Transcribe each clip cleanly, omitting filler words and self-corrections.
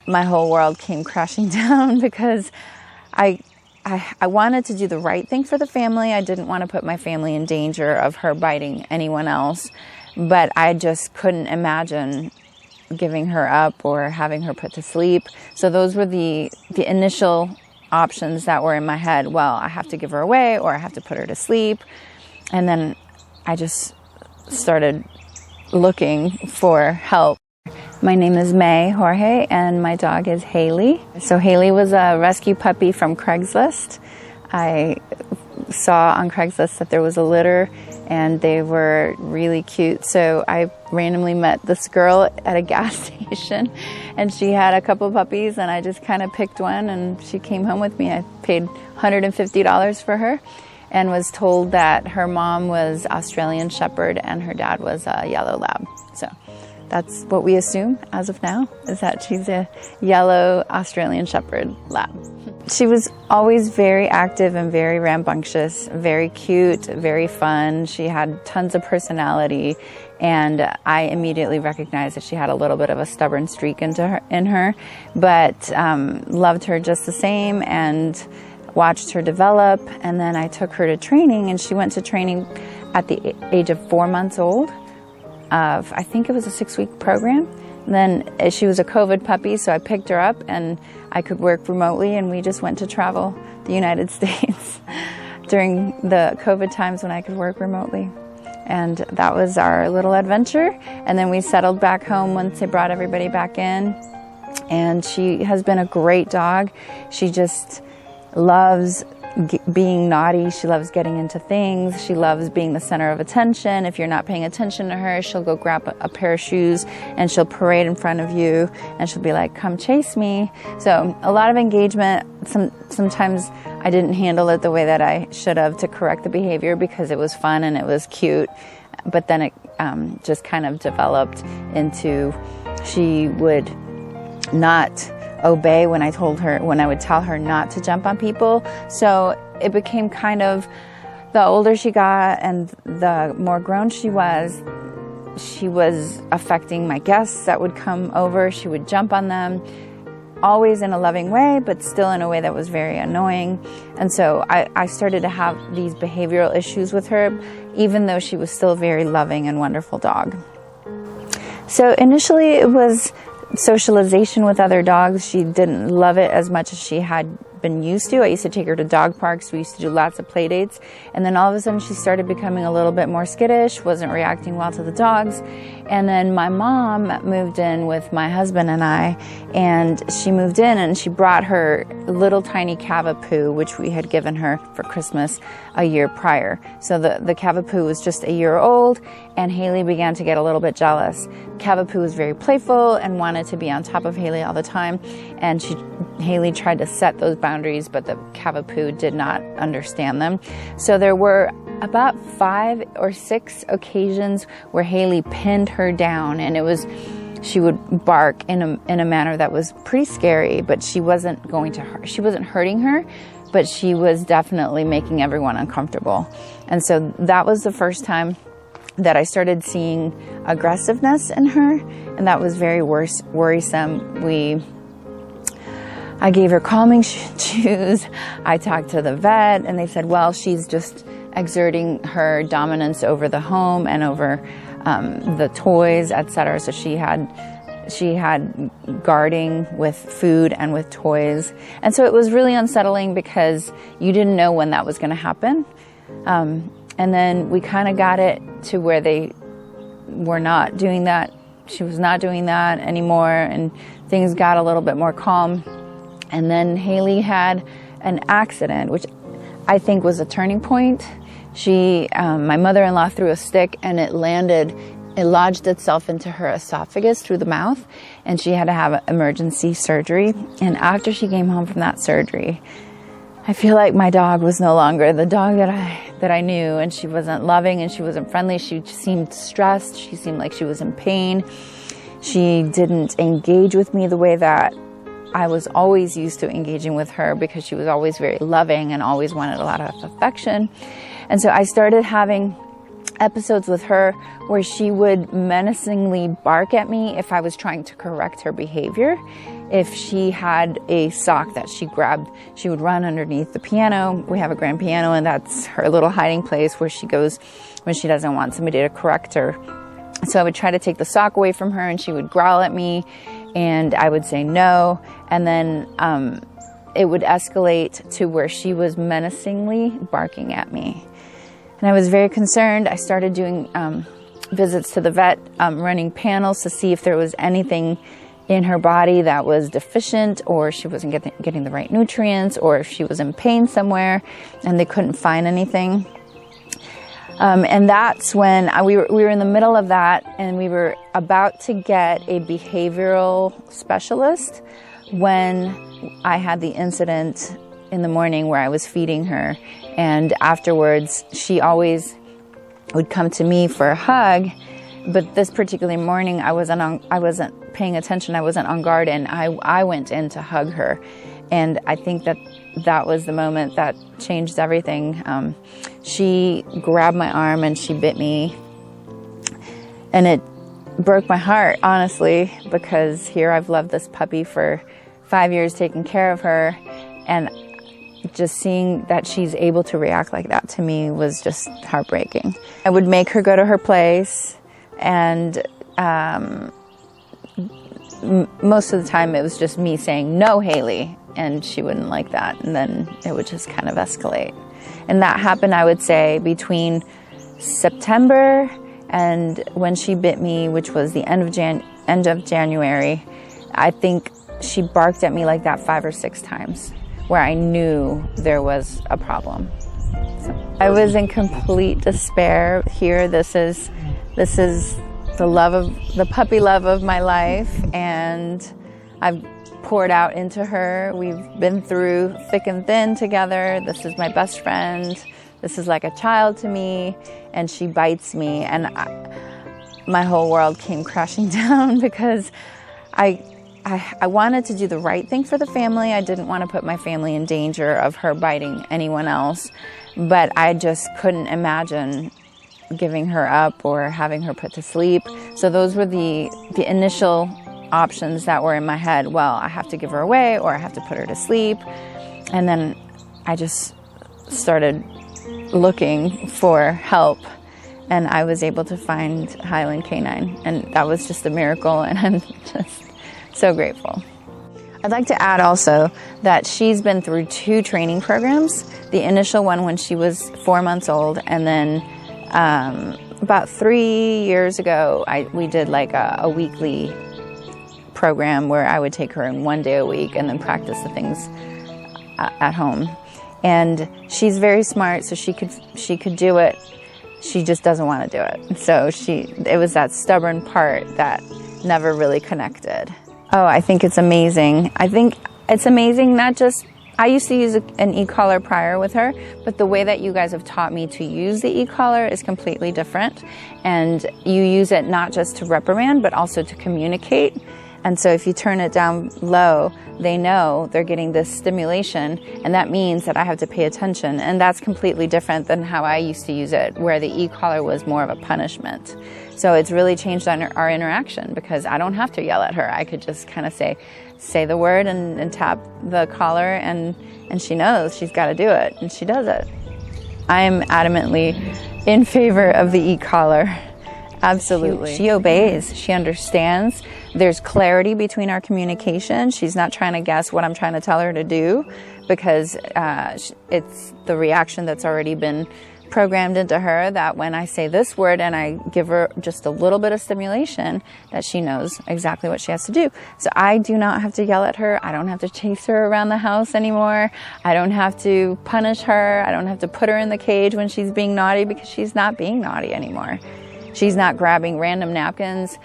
my whole world came crashing down because I wanted to do the right thing for the family. I didn't want to put my family in danger of her biting anyone else, but I just couldn't imagine giving her up or having her put to sleep. So those were the initial options that were in my head. Well, I have to give her away or I have to put her to sleep. And then I just started looking for help. My name is May Jorge and my dog is Hailey. So Hailey was a rescue puppy from Craigslist. I saw on Craigslist that there was a litter and they were really cute. So I randomly met this girl at a gas station and she had a couple puppies and I just kind of picked one and she came home with me. I paid $150 for her and was told that her mom was Australian Shepherd and her dad was a yellow lab. So that's what we assume as of now, is that she's a yellow Australian Shepherd lab. She was always very active and very rambunctious, very cute, very fun. She had tons of personality, and I immediately recognized that she had a little bit of a stubborn streak in her, but loved her just the same and watched her develop. And then I took her to training, and she went to training at the age of 4 months old. I think it was a 6-week program. And then she was a COVID puppy, so I picked her up and I could work remotely and we just went to travel the United States during the COVID times when I could work remotely. And that was our little adventure. And then we settled back home once they brought everybody back in. And she has been a great dog. She just loves being naughty. She loves getting into things. She loves being the center of attention. If you're not paying attention to her, she'll go grab a pair of shoes and she'll parade in front of you and she'll be like, come chase me. So a lot of engagement. Sometimes I didn't handle it the way that I should have to correct the behavior because it was fun and it was cute. But then it just kind of developed into she would not obey when I would tell her not to jump on people. So it became kind of, the older she got and the more grown she was affecting my guests that would come over. She would jump on them, always in a loving way, but still in a way that was very annoying. And so I started to have these behavioral issues with her, even though she was still a very loving and wonderful dog. So initially it was socialization with other dogs. She didn't love it as much as she had been used to. I used to take her to dog parks. We used to do lots of play dates. And then all of a sudden she started becoming a little bit more skittish, wasn't reacting well to the dogs. And then my mom moved in with my husband and I, and she moved in and she brought her little tiny Cavapoo, which we had given her for Christmas a year prior. So the Cavapoo was just a year old, and Hailey began to get a little bit jealous. Cavapoo was very playful and wanted to be on top of Hailey all the time, and Hailey tried to set those boundaries, but the Cavapoo did not understand them. So there were about 5 or 6 occasions where Hailey pinned her down, and she would bark in a manner that was pretty scary, but she wasn't hurting her, but she was definitely making everyone uncomfortable. And so that was the first time that I started seeing aggressiveness in her, and that was very worrisome. I gave her calming chews. I talked to the vet, and they said, well, she's just exerting her dominance over the home and over the toys, etc. So she had guarding with food and with toys. And so it was really unsettling because you didn't know when that was going to happen. And then we kind of got it to where they were not doing that. She was not doing that anymore, and things got a little bit more calm. And then Hailey had an accident, which I think was a turning point. My mother-in-law threw a stick and it lodged itself into her esophagus through the mouth, and she had to have emergency surgery. And after she came home from that surgery, I feel like my dog was no longer the dog that I knew, and she wasn't loving and she wasn't friendly. She seemed stressed. She seemed like she was in pain. She didn't engage with me the way that I was always used to engaging with her, because she was always very loving and always wanted a lot of affection. And so I started having episodes with her where she would menacingly bark at me if I was trying to correct her behavior. if she had a sock that she grabbed, she would run underneath the piano. We have a grand piano, and that's her little hiding place where she goes when she doesn't want somebody to correct her. So I would try to take the sock away from her, and she would growl at me, and I would say no. And then it would escalate to where she was menacingly barking at me. And I was very concerned. I started doing visits to the vet, running panels to see if there was anything in her body that was deficient, or she wasn't getting the right nutrients, or if she was in pain somewhere, and they couldn't find anything. And that's when we were in the middle of that, and we were about to get a behavioral specialist when I had the incident in the morning where I was feeding her. And afterwards, she always would come to me for a hug. But this particular morning, I wasn't paying attention. I wasn't on guard, and I went in to hug her. And I think that was the moment that changed everything. She grabbed my arm and she bit me. And it broke my heart, honestly, because here I've loved this puppy for 5 years, taking care of her. And just seeing that she's able to react like that to me was just heartbreaking. I would make her go to her place, and most of the time it was just me saying, "No, Hailey," and she wouldn't like that, and then it would just kind of escalate. And that happened, I would say, between September and when she bit me, which was the end of January. I think she barked at me like that 5 or 6 times, where I knew there was a problem. So I was in complete despair here. This is the puppy love of my life, and I've poured out into her. We've been through thick and thin together. This is my best friend. This is like a child to me, and she bites me, and my whole world came crashing down because I wanted to do the right thing for the family. I didn't want to put my family in danger of her biting anyone else, but I just couldn't imagine giving her up or having her put to sleep. So those were the initial options that were in my head. Well, I have to give her away, or I have to put her to sleep. And then I just started looking for help, and I was able to find Highland Canine, and that was just a miracle, and I'm just so grateful. I'd like to add also that she's been through 2 training programs. The initial one when she was 4 months old, and then about 3 years ago, we did like a weekly program where I would take her in 1 day a week and then practice the things at home. And she's very smart, so she could do it. She just doesn't want to do it. So it was that stubborn part that never really connected. Oh, I think it's amazing. I think it's amazing, not just, I used to use an e-collar prior with her, but the way that you guys have taught me to use the e-collar is completely different. And you use it not just to reprimand, but also to communicate. And so if you turn it down low, they know they're getting this stimulation, and that means that I have to pay attention. And that's completely different than how I used to use it, where the e-collar was more of a punishment. So it's really changed our interaction, because I don't have to yell at her. I could just kind of say the word and tap the collar, and she knows she's got to do it, and she does it. I am adamantly in favor of the e-collar. Absolutely. She obeys. She understands. There's clarity between our communication. She's not trying to guess what I'm trying to tell her to do, because it's the reaction that's already been programmed into her, that when I say this word and I give her just a little bit of stimulation, that she knows exactly what she has to do. So I do not have to yell at her. I don't have to chase her around the house anymore. I don't have to punish her. I don't have to put her in the cage when she's being naughty, because she's not being naughty anymore. She's not grabbing random napkins.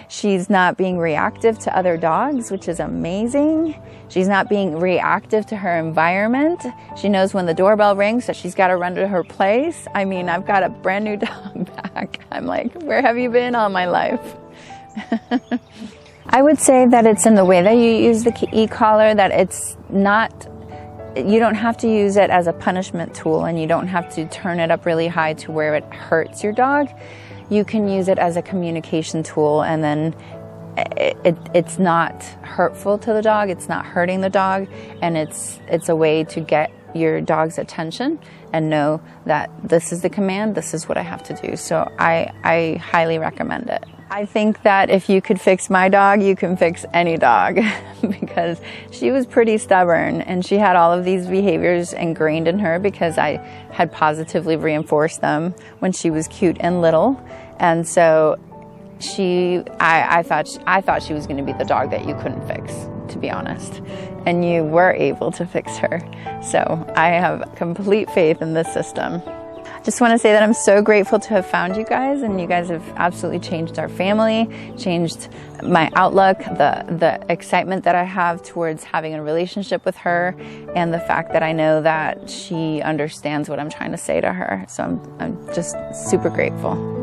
She's not being reactive to other dogs, which is amazing. She's not being reactive to her environment. She knows when the doorbell rings that she's got to run to her place. I mean, I've got a brand new dog back. I'm like, where have you been all my life? I would say that it's in the way that you use the e-collar, that it's not, you don't have to use it as a punishment tool, and you don't have to turn it up really high to where it hurts your dog. You can use it as a communication tool, and then it's not hurtful to the dog, it's not hurting the dog, and it's a way to get your dog's attention and know that this is the command, this is what I have to do. So I highly recommend it. I think that if you could fix my dog, you can fix any dog because she was pretty stubborn and she had all of these behaviors ingrained in her because I had positively reinforced them when she was cute and little. And so I thought she was going to be the dog that you couldn't fix, to be honest. And you were able to fix her. So I have complete faith in this system. Just want to say that I'm so grateful to have found you guys, and you guys have absolutely changed our family, changed my outlook, the excitement that I have towards having a relationship with her, and the fact that I know that she understands what I'm trying to say to her. So I'm just super grateful.